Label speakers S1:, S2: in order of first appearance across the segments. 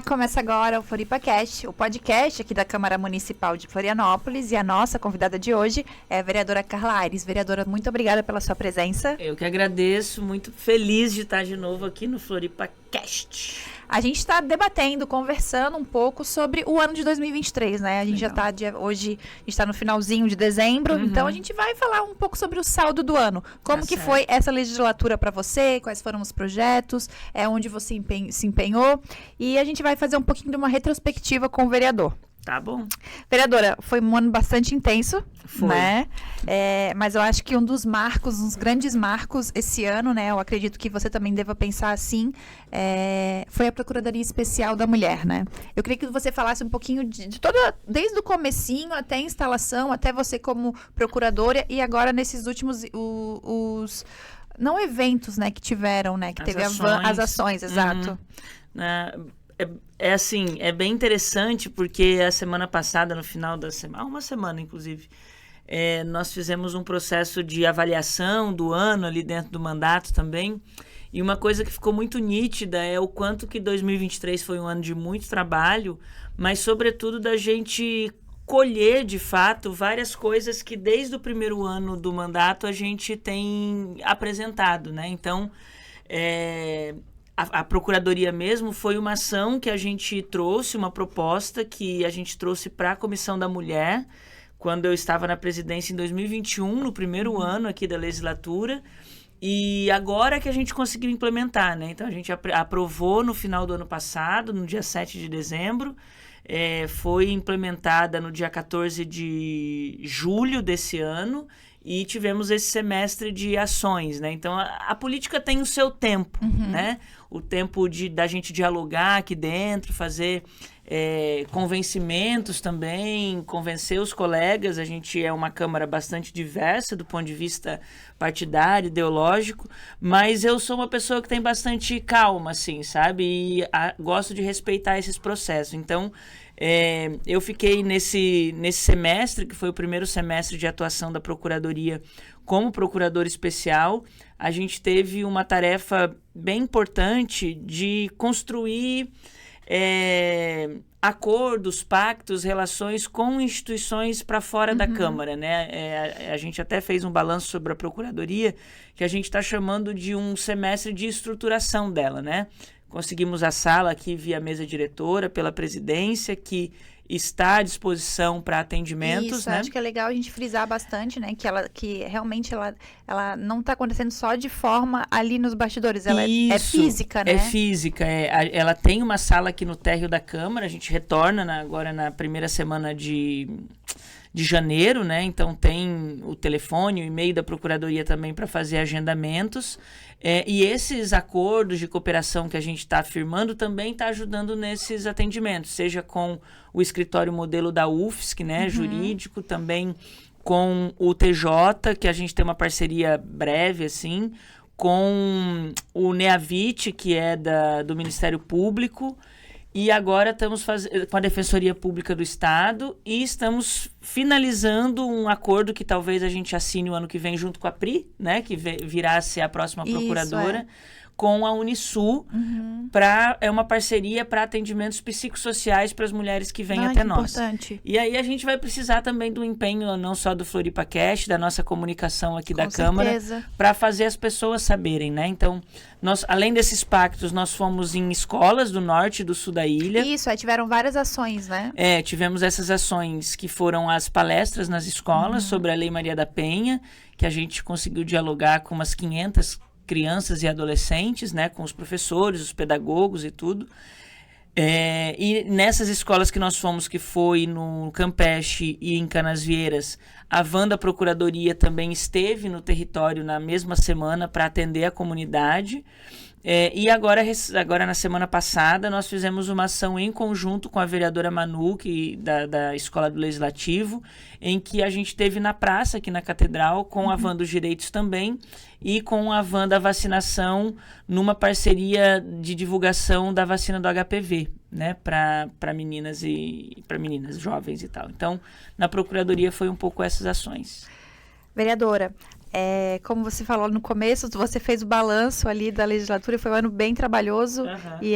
S1: começa agora o FloripaCast, o podcast aqui da Câmara Municipal de Florianópolis, e a nossa convidada de hoje é a vereadora Carla Aires. Vereadora, muito obrigada pela sua presença.
S2: Eu que agradeço, muito feliz de estar de novo aqui no FloripaCast.
S1: A gente está debatendo, conversando um pouco sobre o ano de 2023, né? A gente já está hoje, a gente está no finalzinho de dezembro, então a gente vai falar um pouco sobre o saldo do ano. Como que foi essa legislatura para você, quais foram os projetos, onde você se empenhou, e a gente vai fazer um pouquinho de uma retrospectiva com o vereador.
S2: Tá bom.
S1: Vereadora, foi um ano bastante intenso,
S2: foi,
S1: né? Mas eu acho que um dos marcos, uns grandes marcos esse ano, né? Eu acredito que você também deva pensar assim, foi a Procuradoria Especial da Mulher, né? Eu queria que você falasse um pouquinho de toda, desde o comecinho até a instalação, até você como procuradora, e agora nesses últimos, não eventos, né, que tiveram, né? Que teve as ações, exato.
S2: Assim, é bem interessante porque a semana passada, no final da semana, uma semana inclusive, nós fizemos um processo de avaliação do ano ali dentro do mandato também, e uma coisa que ficou muito nítida é o quanto que 2023 foi um ano de muito trabalho, mas sobretudo da gente colher de fato várias coisas que desde o primeiro ano do mandato a gente tem apresentado, né? Então, a Procuradoria mesmo foi uma ação que a gente trouxe, uma proposta que a gente trouxe para a Comissão da Mulher, quando eu estava na presidência em 2021, no primeiro ano aqui da legislatura, e agora que a gente conseguiu implementar, né? Então, a gente aprovou no final do ano passado, no dia 7 de dezembro, foi implementada no dia 14 de julho desse ano, e tivemos esse semestre de ações, né? Então, a política tem o seu tempo, né? O tempo da gente dialogar aqui dentro, fazer convencimentos também, convencer os colegas. A gente é uma Câmara bastante diversa do ponto de vista partidário, ideológico, mas eu sou uma pessoa que tem bastante calma, assim, sabe? E gosto de respeitar esses processos. Então, eu fiquei nesse semestre, que foi o primeiro semestre de atuação da Procuradoria como procurador especial. A gente teve uma tarefa bem importante de construir acordos, pactos, relações com instituições para fora da Câmara, né? A gente até fez um balanço sobre a Procuradoria, que a gente está chamando de um semestre de estruturação dela, né? Conseguimos a sala aqui via mesa diretora, pela presidência, que está à disposição para atendimentos.
S1: Isso,
S2: né?
S1: Acho que é legal a gente frisar bastante, né? Que realmente ela não está acontecendo só de forma ali nos bastidores, ela é física, né?
S2: É física, ela tem uma sala aqui no térreo da Câmara, a gente retorna agora na primeira semana de janeiro, né? Então tem o telefone, o e-mail da Procuradoria também para fazer agendamentos. E esses acordos de cooperação que a gente está firmando também está ajudando nesses atendimentos, seja com o escritório modelo da UFSC, né? Jurídico, também com o TJ, que a gente tem uma parceria breve, assim, com o NEAVIT, que é do Ministério Público. E agora estamos com a Defensoria Pública do Estado e estamos finalizando um acordo que talvez a gente assine o ano que vem junto com a PRI, né, que virá a ser a próxima procuradora, com a Unisul, é uma parceria para atendimentos psicossociais para as mulheres que vêm até nós.
S1: Importante.
S2: E aí a gente vai precisar também do empenho não só do FloripaCast, da nossa comunicação aqui da Câmara, para fazer as pessoas saberem, né? Então, nós, além desses pactos, nós fomos em escolas do norte e do sul da ilha.
S1: Isso, tiveram várias ações, né?
S2: Tivemos essas ações que foram as palestras nas escolas sobre a Lei Maria da Penha, que a gente conseguiu dialogar com umas 500 crianças e adolescentes, né, com os professores, os pedagogos e tudo. E nessas escolas que nós fomos, que foi no Campeche e em Canasvieiras, a Wanda Procuradoria também esteve no território na mesma semana para atender a comunidade. E agora, na semana passada, nós fizemos uma ação em conjunto com a vereadora Manu, da Escola do Legislativo, em que a gente teve na praça, aqui na Catedral, com a Van dos Direitos também, e com a Van da Vacinação, numa parceria de divulgação da vacina do HPV, né, para meninas jovens e tal. Então, na Procuradoria foi um pouco essas ações.
S1: Vereadora, como você falou no começo, você fez o balanço ali da legislatura, foi um ano bem trabalhoso, e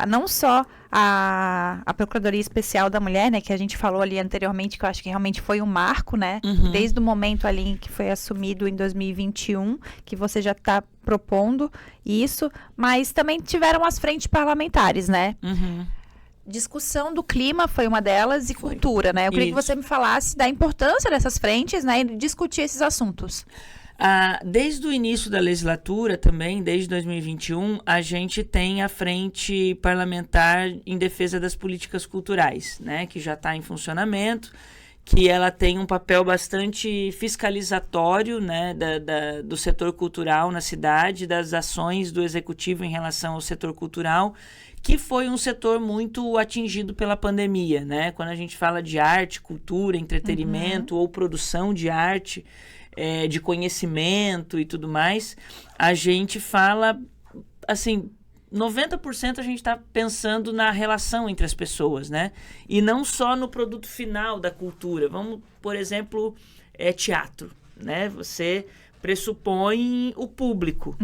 S1: não só a Procuradoria Especial da Mulher, né, que a gente falou ali anteriormente, que eu acho que realmente foi um marco, né, desde o momento ali em que foi assumido em 2021, que você já está propondo isso, mas também tiveram as frentes parlamentares, né? Discussão do clima foi uma delas e cultura, né? Eu queria que você me falasse da importância dessas frentes, né, e discutir esses assuntos.
S2: Desde o início da legislatura também, desde 2021, a gente tem a frente parlamentar em defesa das políticas culturais, né, que já está em funcionamento, que ela tem um papel bastante fiscalizatório, né, do setor cultural na cidade, das ações do executivo em relação ao setor cultural, que foi um setor muito atingido pela pandemia, né? Quando a gente fala de arte, cultura, entretenimento ou produção de arte, de conhecimento e tudo mais, a gente fala, assim, 90% a gente está pensando na relação entre as pessoas, né? E não só no produto final da cultura. Vamos, por exemplo, teatro, né? Você pressupõe o público.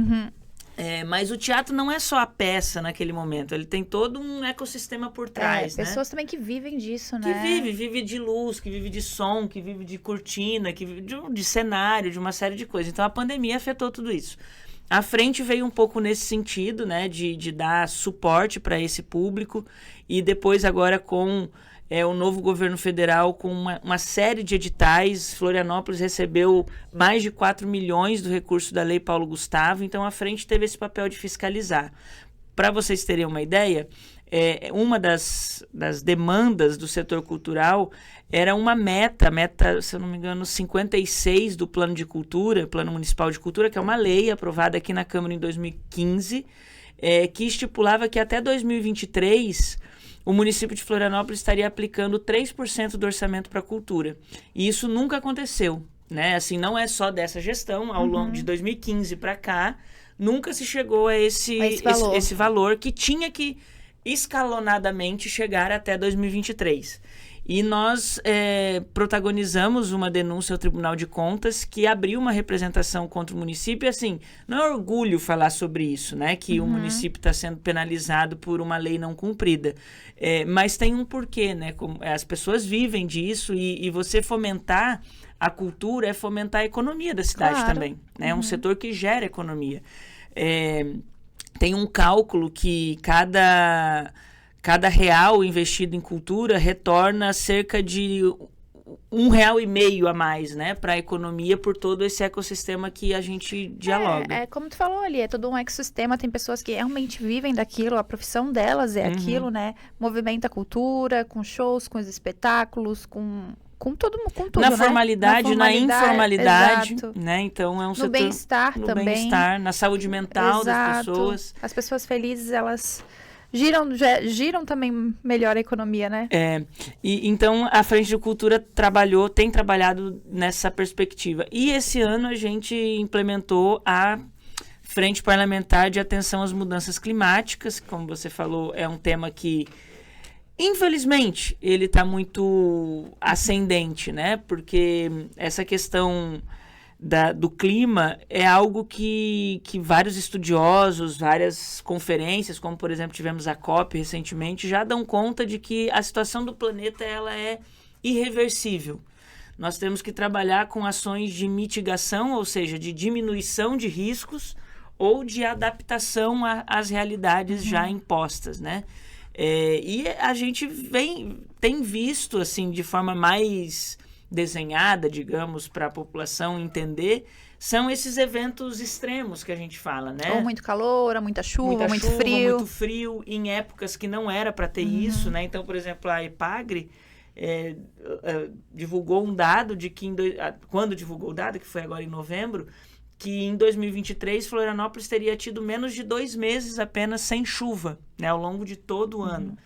S2: Mas o teatro não é só a peça naquele momento, ele tem todo um ecossistema por trás, né?
S1: Pessoas também que vivem disso, né?
S2: Que vive de luz, que vive de som, que vive de cortina, que vive de cenário, de uma série de coisas. Então a pandemia afetou tudo isso. A frente veio um pouco nesse sentido, né, de dar suporte para esse público, e depois agora com o novo governo federal, com uma série de editais. Florianópolis recebeu mais de 4 milhões do recurso da Lei Paulo Gustavo, então a frente teve esse papel de fiscalizar. Para vocês terem uma ideia, uma das demandas do setor cultural era uma meta, se eu não me engano, 56 do Plano de Cultura, Plano Municipal de Cultura, que é uma lei aprovada aqui na Câmara em 2015, que estipulava que até 2023 o município de Florianópolis estaria aplicando 3% do orçamento para a cultura. E isso nunca aconteceu, né? Assim, não é só dessa gestão, ao longo de 2015 para cá, nunca se chegou a esse valor que tinha que escalonadamente chegar até 2023. E nós protagonizamos uma denúncia ao Tribunal de Contas que abriu uma representação contra o município. E, assim, não é orgulho falar sobre isso, né? Que o município está sendo penalizado por uma lei não cumprida. Mas tem um porquê, né? As pessoas vivem disso, e você fomentar a cultura é fomentar a economia da cidade também, né? É um setor que gera economia. Tem um cálculo que cada real investido em cultura retorna cerca de R$1,50 a mais, né, para a economia, por todo esse ecossistema que a gente dialoga.
S1: Como tu falou ali, é todo um ecossistema, tem pessoas que realmente vivem daquilo, a profissão delas é aquilo, né, movimenta a cultura, com shows, com os espetáculos, com tudo,
S2: na
S1: né?
S2: formalidade, na informalidade, né? Então é um setor...
S1: No bem-estar também.
S2: No bem-estar, na saúde mental das pessoas.
S1: As pessoas felizes, elas giram também melhor a economia, né?
S2: E então a Frente de Cultura tem trabalhado nessa perspectiva. E esse ano a gente implementou a Frente Parlamentar de Atenção às Mudanças Climáticas. Como você falou, é um tema que, infelizmente, ele está muito ascendente, né? Porque essa questão do clima é algo que vários estudiosos, várias conferências, como por exemplo tivemos a COP recentemente, já dão conta de que a situação do planeta ela é irreversível. Nós temos que trabalhar com ações de mitigação, ou seja, de diminuição de riscos ou de adaptação às realidades já impostas, né? E a gente tem visto, assim, de forma mais desenhada, digamos, para a população entender, são esses eventos extremos que a gente fala, né?
S1: Ou muito calor, ou muita chuva, muito
S2: frio, em épocas que não era para ter isso, né? Então, por exemplo, a EPAGRE divulgou um dado de que, quando divulgou o dado, que foi agora em novembro, que em 2023 Florianópolis teria tido menos de 2 meses apenas sem chuva, né? Ao longo de todo o ano.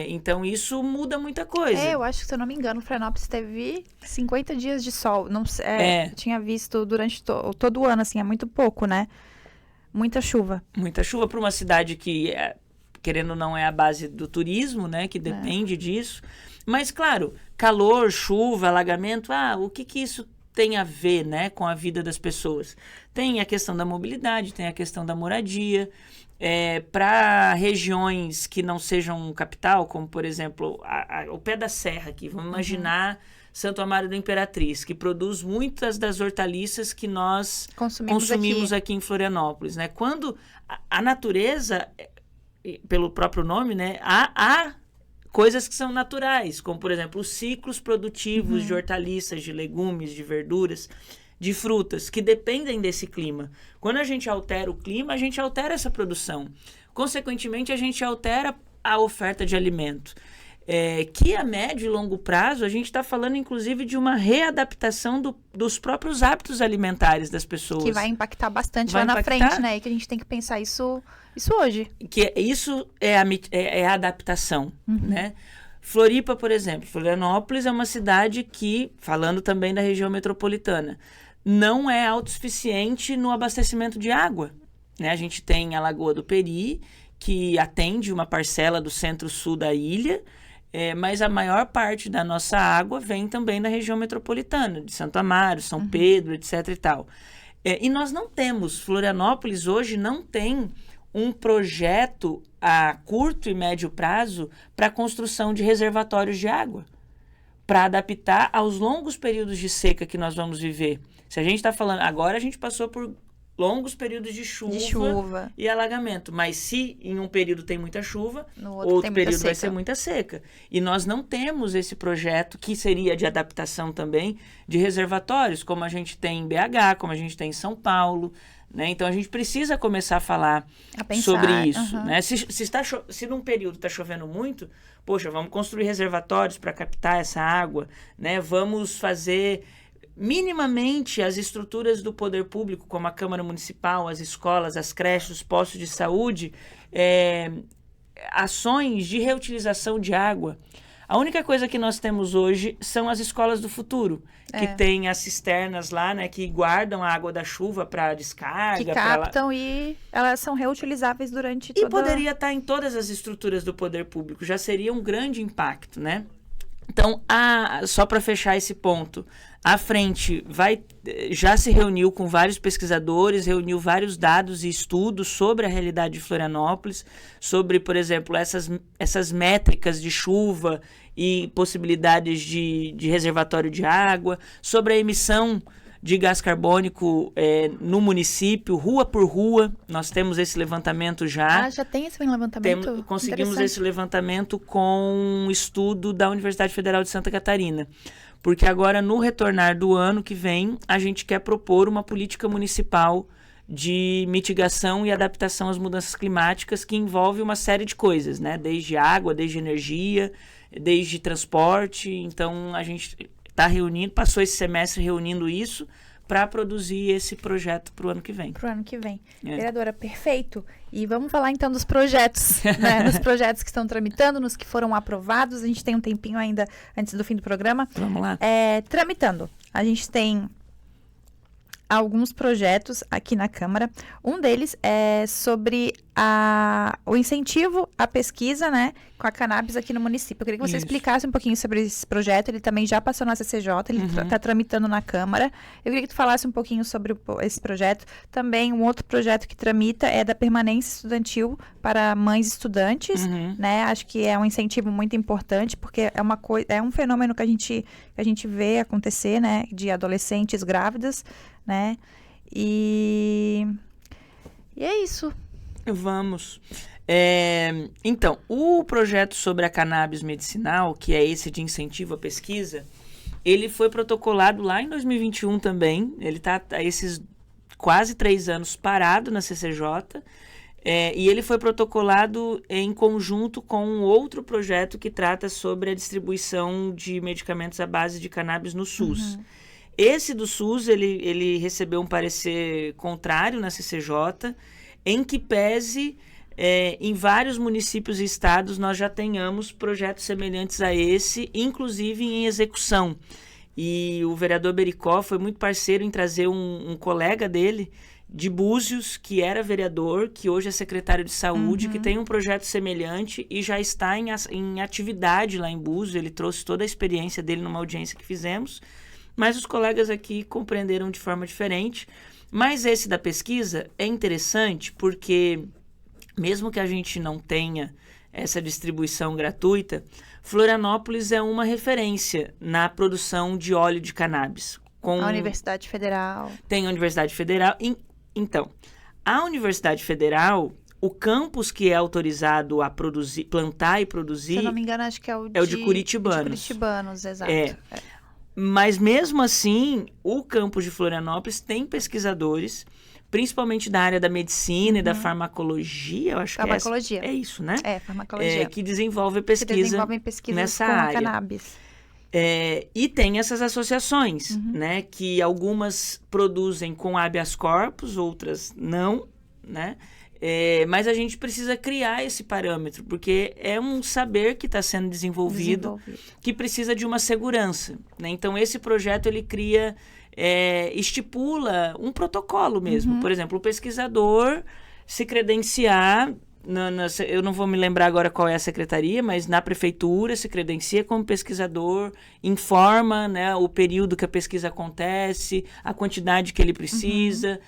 S2: Então isso muda muita coisa.
S1: Eu acho que, se eu não me engano, Florianópolis teve 50 dias de sol. Não sei, eu tinha visto durante todo o ano, assim, é muito pouco, né? Muita chuva. Muita chuva
S2: para uma cidade que, querendo ou não, é a base do turismo, né? Que depende disso. Mas, claro, calor, chuva, alagamento, o que isso tem a ver, né, com a vida das pessoas? Tem a questão da mobilidade, tem a questão da moradia. Para regiões que não sejam capital, como, por exemplo, o pé da serra aqui, vamos imaginar Santo Amaro da Imperatriz, que produz muitas das hortaliças que nós consumimos aqui em Florianópolis, né? Quando a natureza, pelo próprio nome, né, há coisas que são naturais, como, por exemplo, os ciclos produtivos de hortaliças, de legumes, de verduras, de frutas, que dependem desse clima. Quando a gente altera o clima, a gente altera essa produção. Consequentemente, a gente altera a oferta de alimento. Que a médio e longo prazo, a gente está falando, inclusive, de uma readaptação dos próprios hábitos alimentares das pessoas.
S1: Que vai impactar bastante lá na frente, né? E que a gente tem que pensar isso hoje.
S2: Isso é a adaptação, né? Floripa, por exemplo, Florianópolis é uma cidade que, falando também da região metropolitana, não é autossuficiente no abastecimento de água, né? A gente tem a Lagoa do Peri, que atende uma parcela do centro-sul da ilha, mas a maior parte da nossa água vem também da região metropolitana, de Santo Amaro, São Pedro, etc. e tal. E nós não temos, Florianópolis hoje não tem um projeto a curto e médio prazo para a construção de reservatórios de água, para adaptar aos longos períodos de seca que nós vamos viver. Se a gente está falando, agora a gente passou por longos períodos de chuva e alagamento, mas se em um período tem muita chuva, no outro período vai ser muita seca. E nós não temos esse projeto, que seria de adaptação também, de reservatórios, como a gente tem em BH, como a gente tem em São Paulo, né? Então, a gente precisa começar a falar sobre isso. Né? Se num período está chovendo muito, poxa, vamos construir reservatórios para captar essa água, né? Vamos fazer minimamente as estruturas do poder público, como a Câmara Municipal, as escolas, as creches, os postos de saúde, ações de reutilização de água. A única coisa que nós temos hoje são as escolas do futuro, que tem as cisternas lá, né, que guardam a água da chuva para descarga.
S1: Que captam e elas são reutilizáveis durante
S2: toda... E poderia estar em todas as estruturas do poder público, já seria um grande impacto, né? Então, só para fechar esse ponto, a frente já se reuniu com vários pesquisadores, reuniu vários dados e estudos sobre a realidade de Florianópolis, sobre, por exemplo, essas métricas de chuva e possibilidades de reservatório de água, sobre a emissão de gás carbônico no município, rua por rua. Nós temos esse levantamento já.
S1: Já tem esse levantamento?
S2: Conseguimos esse levantamento com um estudo da Universidade Federal de Santa Catarina. Porque agora, no retornar do ano que vem, a gente quer propor uma política municipal de mitigação e adaptação às mudanças climáticas, que envolve uma série de coisas, né? Desde água, desde energia, desde transporte. Então, a gente está passou esse semestre reunindo isso para produzir esse projeto para o ano que vem.
S1: Para o ano que vem. Vereadora, perfeito. E vamos falar então dos projetos, né? Dos projetos que estão tramitando, nos que foram aprovados. A gente tem um tempinho ainda antes do fim do programa.
S2: Vamos lá.
S1: Tramitando. A gente tem alguns projetos aqui na Câmara. Um deles é sobre o incentivo à pesquisa, né, com a cannabis aqui no município. Eu queria que você explicasse um pouquinho sobre esse projeto. Ele também já passou na CCJ, ele está tramitando na Câmara. Eu queria que tu falasse um pouquinho sobre esse projeto. Também um outro projeto que tramita é da permanência estudantil para mães estudantes, né? Acho que é um incentivo muito importante, porque é um fenômeno que a gente vê acontecer, né, de adolescentes grávidas, né? E é isso.
S2: Vamos. Então, o projeto sobre a cannabis medicinal, que é esse de incentivo à pesquisa, ele foi protocolado lá em 2021 também. Ele está há esses quase 3 anos parado na CCJ. E ele foi protocolado em conjunto com um outro projeto que trata sobre a distribuição de medicamentos à base de cannabis no SUS. Esse do SUS, ele recebeu um parecer contrário na CCJ, em que pese em vários municípios e estados nós já tenhamos projetos semelhantes a esse, inclusive em execução. E o vereador Bericó foi muito parceiro em trazer um colega dele, de Búzios, que era vereador, que hoje é secretário de saúde, que tem um projeto semelhante e já está em atividade lá em Búzios. Ele trouxe toda a experiência dele numa audiência que fizemos. mas os colegas aqui compreenderam de forma diferente. Mas esse da pesquisa é interessante porque, mesmo que a gente não tenha essa distribuição gratuita, Florianópolis é uma referência na produção de óleo de cannabis.
S1: A Universidade Federal.
S2: Tem a Universidade Federal. Então, a Universidade Federal, o campus que é autorizado a produzir, plantar e produzir...
S1: Se eu não me engano, acho que é o
S2: de Curitibanos.
S1: De Curitibanos, exato.
S2: Mas mesmo assim, o campus de Florianópolis tem pesquisadores, principalmente da área da medicina e da farmacologia, eu acho
S1: farmacologia.
S2: Que é isso, né?
S1: Farmacologia.
S2: Que desenvolvem pesquisa nessa área.
S1: Cannabis.
S2: E tem essas associações, né? Que algumas produzem com habeas corpus, outras não, né? Mas a gente precisa criar esse parâmetro, porque é um saber que está sendo desenvolvido, que precisa de uma segurança, né? Então, esse projeto, ele cria, estipula um protocolo mesmo. Por exemplo, o pesquisador se credenciar, eu não vou me lembrar agora qual é a secretaria, mas na prefeitura se credencia como pesquisador, informa, né, o período que a pesquisa acontece, a quantidade que ele precisa,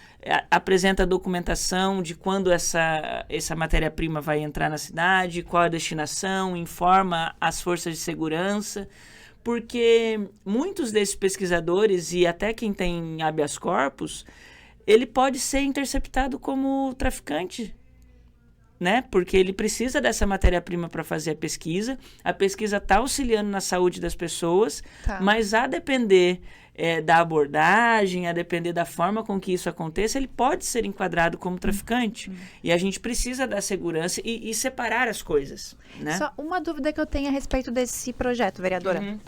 S2: apresenta a documentação de quando essa matéria-prima vai entrar na cidade, qual a destinação, informa as forças de segurança, porque muitos desses pesquisadores, e até quem tem habeas corpus, ele pode ser interceptado como traficante, né? Porque ele precisa dessa matéria-prima para fazer a pesquisa está auxiliando na saúde das pessoas, mas a depender da abordagem, a depender da forma com que isso aconteça, ele pode ser enquadrado como traficante. E a gente precisa dar segurança e separar as coisas, né?
S1: Só uma dúvida que eu tenho a respeito desse projeto, vereadora.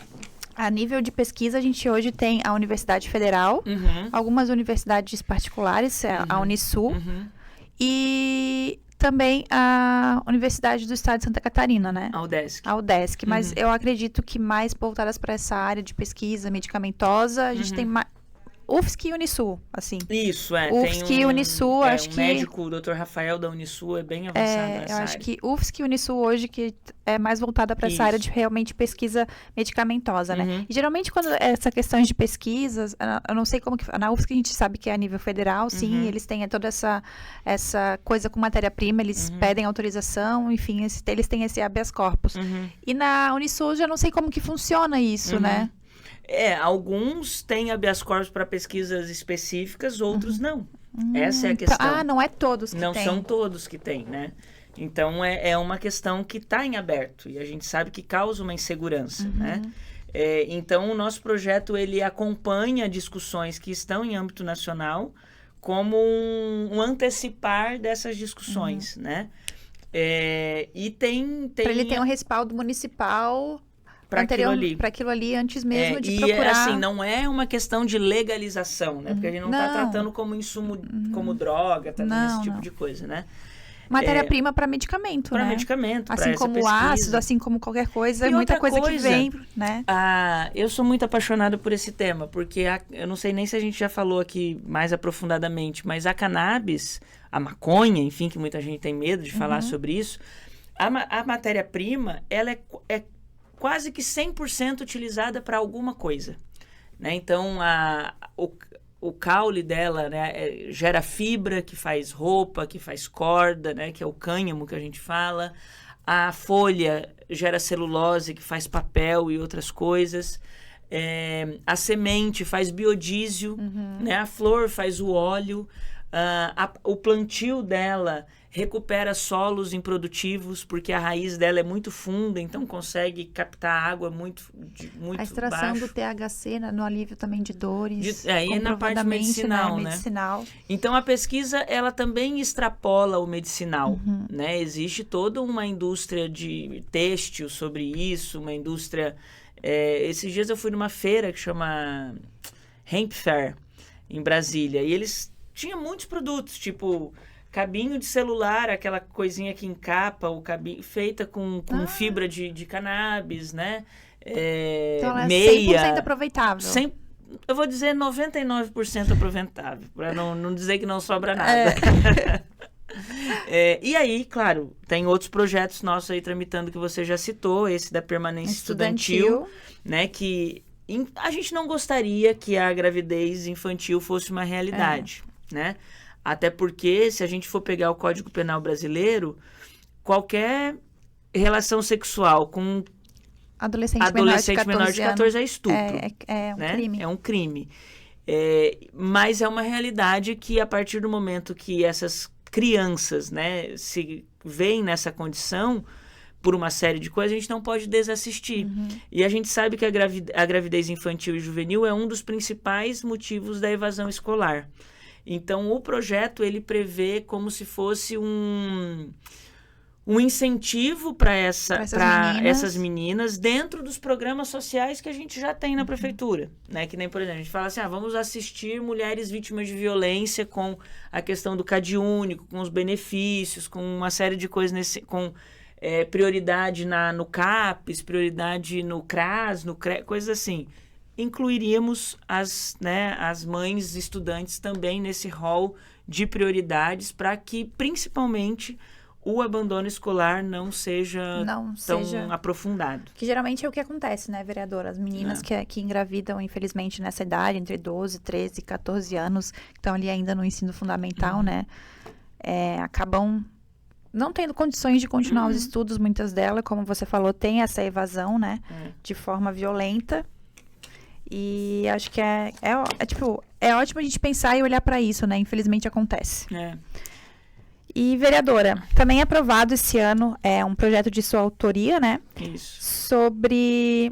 S1: A nível de pesquisa, a gente hoje tem a Universidade Federal, algumas universidades particulares, a Unisul, e também a Universidade do Estado de Santa Catarina, né?
S2: A UDESC.
S1: A UDESC, mas eu acredito que mais voltadas para essa área de pesquisa medicamentosa, a gente tem UFSC e Unisul, assim.
S2: Isso,
S1: UFSC e Unisul, acho que...
S2: O médico, o Dr. Rafael da Unisul, é bem avançado nessa área.
S1: Eu acho que UFSC e Unisul hoje que é mais voltada para essa área de realmente pesquisa medicamentosa, né? E geralmente quando essa questão de pesquisas, eu não sei como que... Na UFSC a gente sabe que é a nível federal, sim, eles têm toda essa coisa com matéria-prima, eles pedem autorização, enfim, eles têm esse habeas corpus. E na Unisul eu já não sei como que funciona isso, né?
S2: Alguns têm habeas corpus para pesquisas específicas, outros não. Essa é a questão.
S1: Não é todos que
S2: não
S1: têm.
S2: Não são todos que têm, né? Então, é uma questão que está em aberto. E a gente sabe que causa uma insegurança, né? Então, o nosso projeto, ele acompanha discussões que estão em âmbito nacional como um antecipar dessas discussões, né? E tem...
S1: Para ele ter um respaldo municipal... Para aquilo ali, antes mesmo de procurar...
S2: E, assim, não é uma questão de legalização, né? Porque a gente não está tratando como insumo, como droga, esse tipo de coisa, né?
S1: Matéria-prima para medicamento, né?
S2: Para medicamento,
S1: assim como o ácido, assim como qualquer coisa, é muita coisa que vem, né?
S2: Eu sou muito apaixonada por esse tema, porque eu não sei nem se a gente já falou aqui mais aprofundadamente, mas a cannabis, a maconha, enfim, que muita gente tem medo de falar sobre isso, a matéria-prima, ela é quase que 100% utilizada para alguma coisa, né? Então, o caule dela, né, gera fibra, que faz roupa, que faz corda, né, que é o cânhamo que a gente fala. A folha gera celulose, que faz papel e outras coisas. A semente faz biodiesel, né? A flor faz o óleo. O plantio dela recupera solos improdutivos, porque a raiz dela é muito funda, então consegue captar água muito
S1: a extração
S2: baixo.
S1: Do THC no alívio também de dores.
S2: E na parte medicinal, né? Então, a pesquisa, ela também extrapola o medicinal, né? Existe toda uma indústria de têxtil sobre isso, uma indústria... esses dias eu fui numa feira que chama Hemp Fair, em Brasília, e eles tinham muitos produtos, tipo... cabinho de celular, aquela coisinha que encapa o cabinho, feita com fibra de cannabis, né?
S1: Então ela é
S2: meia,
S1: 100% aproveitável.
S2: Eu vou dizer 99% aproveitável, para não dizer que não sobra nada. E aí, claro, tem outros projetos nossos aí tramitando que você já citou, esse da permanência estudantil, né? Que a gente não gostaria que a gravidez infantil fosse uma realidade, né? Até porque, se a gente for pegar o Código Penal brasileiro, qualquer relação sexual com
S1: Adolescente
S2: menor de 14 é estupro.
S1: É um
S2: né?
S1: crime.
S2: É um crime. Mas é uma realidade que, a partir do momento que essas crianças, né, se veem nessa condição, por uma série de coisas, a gente não pode desassistir. E a gente sabe que a gravidez infantil e juvenil é um dos principais motivos da evasão escolar. Então, o projeto, ele prevê como se fosse um incentivo para essas meninas dentro dos programas sociais que a gente já tem na prefeitura, né? Que nem, por exemplo, a gente fala assim, vamos assistir mulheres vítimas de violência com a questão do CadÚnico, com os benefícios, com uma série de coisas com prioridade no CAPES, prioridade no CRAS, coisas assim. Incluiríamos as mães estudantes também nesse rol de prioridades para que, principalmente, o abandono escolar não seja tão aprofundado.
S1: Que geralmente é o que acontece, né, vereadora? As meninas que engravidam, infelizmente, nessa idade, entre 12, 13, 14 anos, que estão ali ainda no ensino fundamental, né, acabam não tendo condições de continuar os estudos, muitas delas, como você falou, tem essa evasão, né, de forma violenta. E acho que é ótimo a gente pensar e olhar para isso, né? Infelizmente acontece. E, vereadora, também é aprovado esse ano um projeto de sua autoria, né?
S2: Isso.
S1: Sobre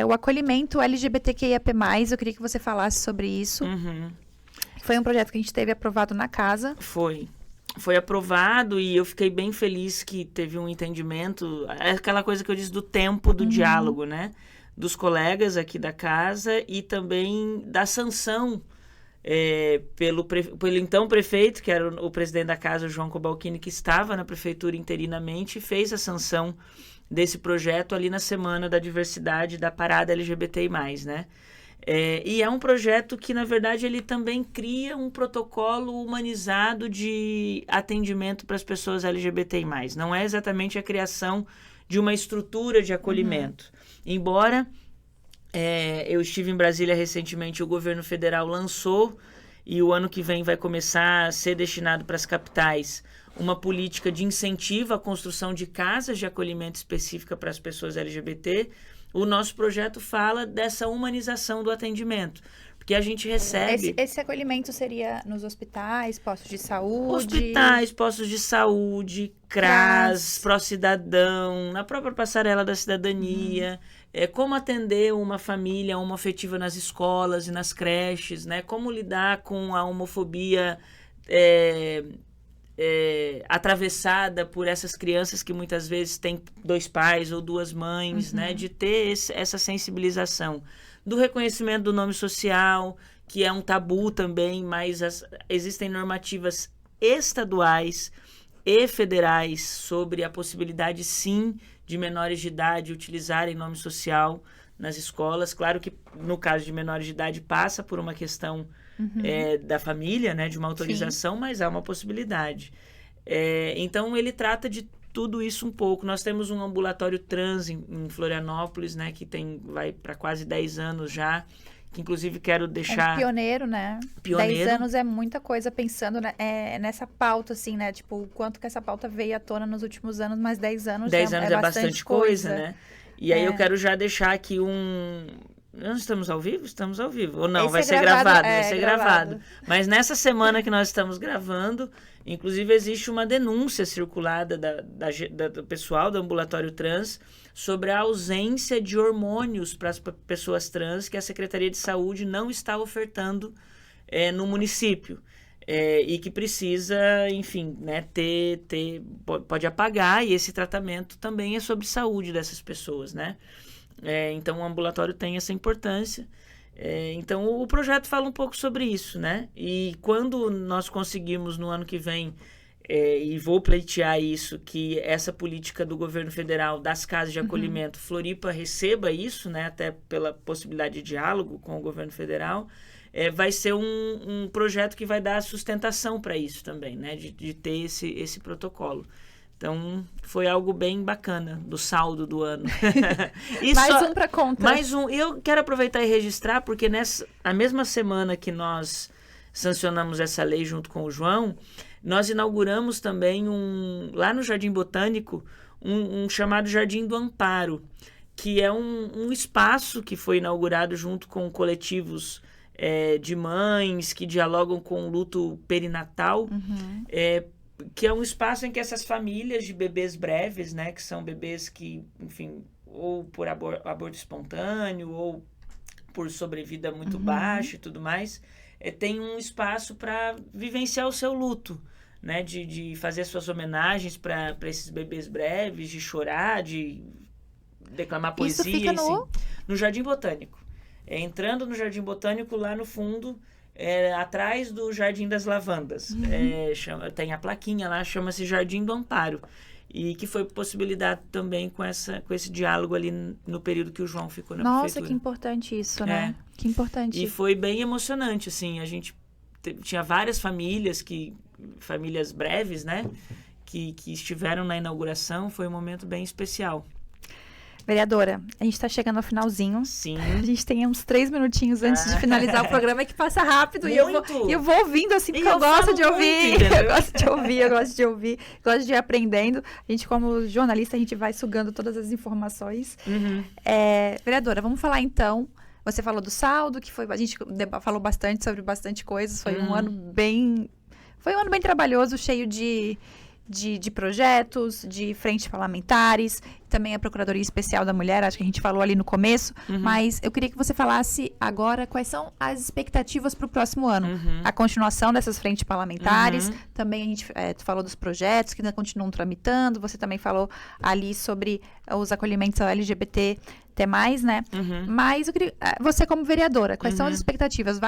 S1: o acolhimento LGBTQIAP+. Eu queria que você falasse sobre isso. Foi um projeto que a gente teve aprovado na casa.
S2: Foi aprovado e eu fiquei bem feliz que teve um entendimento. É aquela coisa que eu disse do tempo do diálogo, né? Dos colegas aqui da casa e também da sanção pelo então prefeito, que era o presidente da casa, o João Cobalcini, que estava na prefeitura interinamente, e fez a sanção desse projeto ali na Semana da Diversidade da Parada LGBTI+, né? E é um projeto que, na verdade, ele também cria um protocolo humanizado de atendimento para as pessoas LGBTI+. Não é exatamente a criação de uma estrutura de acolhimento. Embora eu estive em Brasília recentemente, o governo federal lançou, e o ano que vem vai começar a ser destinado para as capitais, uma política de incentivo à construção de casas de acolhimento específica para as pessoas LGBT. O nosso projeto fala dessa humanização do atendimento, porque a gente recebe...
S1: Esse acolhimento seria nos hospitais, postos de saúde?
S2: Hospitais, postos de saúde, CRAS, Pró-Cidadão, na própria Passarela da Cidadania, como atender uma família homoafetiva nas escolas e nas creches, né? Como lidar com a homofobia atravessada por essas crianças que muitas vezes têm 2 pais ou 2 mães, né? De ter essa sensibilização. Do reconhecimento do nome social, que é um tabu também, mas existem normativas estaduais e federais sobre a possibilidade, sim, de menores de idade utilizarem nome social nas escolas. Claro que, no caso de menores de idade, passa por uma questão da família, né, de uma autorização, sim, mas há uma possibilidade. Então, ele trata de tudo isso um pouco. Nós temos um ambulatório trans em Florianópolis, né, que vai para quase 10 anos já, que inclusive quero deixar...
S1: pioneiro, né?
S2: Pioneiro.
S1: 10 anos é muita coisa, pensando nessa pauta, assim, né? Tipo, o quanto que essa pauta veio à tona nos últimos anos, mas 10 anos
S2: 10 anos é bastante coisa, né? E aí eu quero já deixar aqui Nós estamos ao vivo? Estamos ao vivo. Ou não, vai ser gravado. Vai ser gravado. Mas nessa semana que nós estamos gravando, inclusive existe uma denúncia circulada do pessoal do ambulatório trans sobre a ausência de hormônios para as pessoas trans que a Secretaria de Saúde não está ofertando no município. E que precisa, enfim, né, pode apagar, e esse tratamento também é sobre saúde dessas pessoas, né? Então, o ambulatório tem essa importância. Então, o projeto fala um pouco sobre isso, né? E quando nós conseguirmos, no ano que vem, e vou pleitear isso, que essa política do governo federal das casas de acolhimento, Floripa receba isso, né? Até pela possibilidade de diálogo com o governo federal, vai ser um projeto que vai dar sustentação para isso também, né? De ter esse protocolo. Então, foi algo bem bacana do saldo do ano.
S1: Mais um para conta.
S2: Mais um. Eu quero aproveitar e registrar, porque a mesma semana que nós sancionamos essa lei junto com o João, nós inauguramos também lá no Jardim Botânico, um chamado Jardim do Amparo, que é um espaço que foi inaugurado junto com coletivos de mães que dialogam com o luto perinatal, que é um espaço em que essas famílias de bebês breves, né, que são bebês que, enfim, ou por aborto espontâneo, ou por sobrevida muito baixa e tudo mais, tem um espaço para vivenciar o seu luto, né, de fazer suas homenagens para esses bebês breves, de chorar, de declamar poesia.
S1: Isso fica
S2: no Jardim Botânico. Entrando no Jardim Botânico, lá no fundo, atrás do Jardim das Lavandas. Tem a plaquinha lá, chama-se Jardim do Amparo. E que foi possibilidade também com esse diálogo ali no período que o João ficou na prefeitura.
S1: Nossa, que importante isso, né? Que importante.
S2: E foi bem emocionante, assim. A gente tinha várias famílias breves, né? Que estiveram na inauguração. Foi um momento bem especial.
S1: Vereadora, a gente está chegando ao finalzinho.
S2: Sim.
S1: A gente tem uns 3 minutinhos antes de finalizar o programa, que passa rápido. E eu vou ouvindo, assim, porque eu gosto de ouvir. Eu gosto de ouvir. Gosto de ir aprendendo. A gente, como jornalista, a gente vai sugando todas as informações. Vereadora, vamos falar então. Você falou do saldo, a gente falou bastante sobre bastante coisas. Foi um ano bem trabalhoso, cheio de projetos, de frentes parlamentares, também a Procuradoria Especial da Mulher, acho que a gente falou ali no começo, mas eu queria que você falasse agora quais são as expectativas para o próximo ano. A continuação dessas frentes parlamentares, também a gente falou dos projetos que ainda continuam tramitando, você também falou ali sobre os acolhimentos ao LGBT, até mais, né? Mas eu queria, você como vereadora, quais são as expectativas?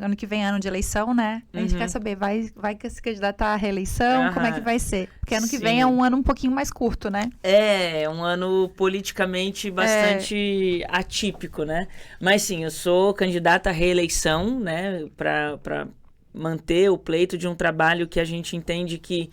S1: Ano que vem, ano de eleição, né? A gente quer saber, vai se candidatar à reeleição? Como é que vai ser? Porque ano que vem é um ano um pouquinho mais curto, né?
S2: É um ano politicamente bastante atípico, né? Mas sim, eu sou candidata à reeleição, né? Para manter o pleito de um trabalho que a gente entende que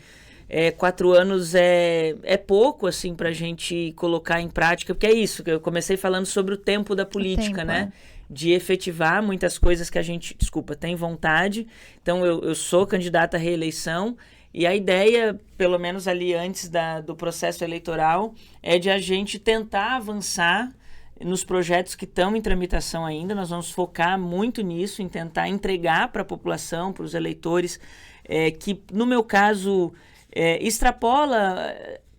S2: 4 anos é pouco, assim, para a gente colocar em prática, porque é isso, que eu comecei falando sobre o tempo da política, né? De efetivar muitas coisas que a gente, tem vontade. Então, eu sou candidata à reeleição e a ideia, pelo menos ali antes do processo eleitoral, é de a gente tentar avançar nos projetos que estão em tramitação ainda. Nós vamos focar muito nisso, em tentar entregar para a população, para os eleitores, que, no meu caso, extrapola.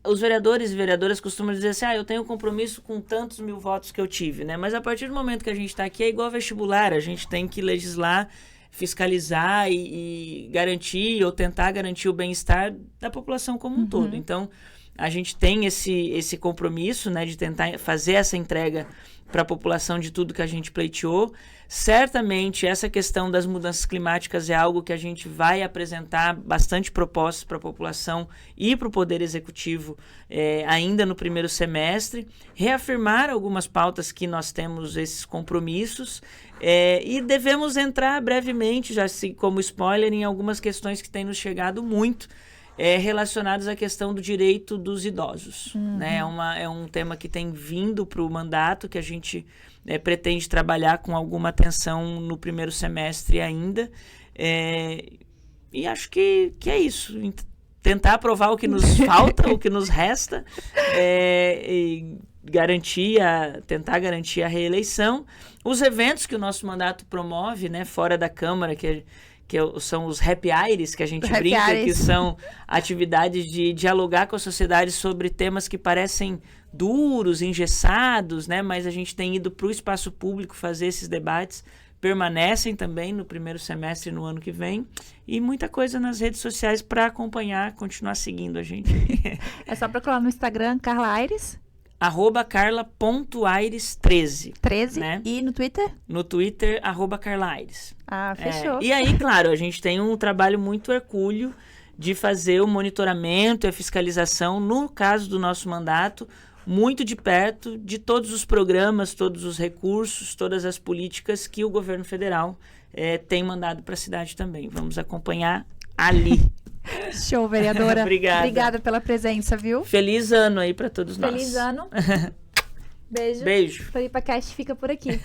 S2: Os vereadores e vereadoras costumam dizer assim, eu tenho compromisso com tantos mil votos que eu tive, né? Mas a partir do momento que a gente está aqui, é igual vestibular, a gente tem que legislar, fiscalizar e garantir ou tentar garantir o bem-estar da população como um todo. Então, a gente tem esse compromisso, né, de tentar fazer essa entrega para a população de tudo que a gente pleiteou. Certamente, essa questão das mudanças climáticas é algo que a gente vai apresentar bastante propostas para a população e para o Poder Executivo ainda no primeiro semestre. Reafirmar algumas pautas que nós temos esses compromissos e devemos entrar brevemente, já como spoiler, em algumas questões que têm nos chegado muito, relacionadas à questão do direito dos idosos. Né? É um tema que tem vindo para o mandato, que a gente pretende trabalhar com alguma atenção no primeiro semestre ainda. E acho que é isso. Tentar aprovar o que nos falta, o que nos resta, e tentar garantir a reeleição. Os eventos que o nosso mandato promove, né, fora da Câmara, que são os happy hours, que a gente brinca, que são atividades de dialogar com a sociedade sobre temas que parecem duros, engessados, né? Mas a gente tem ido para o espaço público fazer esses debates, permanecem também no primeiro semestre no ano que vem, e muita coisa nas redes sociais para acompanhar, continuar seguindo a gente.
S1: É só procurar no Instagram, Carla Aires.
S2: @carla.aires13.
S1: 13,
S2: né?
S1: E no Twitter?
S2: No Twitter, @carlaaires.
S1: Fechou.
S2: E aí, claro, a gente tem um trabalho muito hercúleo de fazer o monitoramento e a fiscalização, no caso do nosso mandato, muito de perto de todos os programas, todos os recursos, todas as políticas que o governo federal tem mandado para a cidade também. Vamos acompanhar ali.
S1: Show, vereadora.
S2: Obrigada
S1: pela presença, viu?
S2: Feliz ano aí para todos nós.
S1: Feliz ano. Beijo.
S2: Beijo.
S1: Floripacast fica por aqui.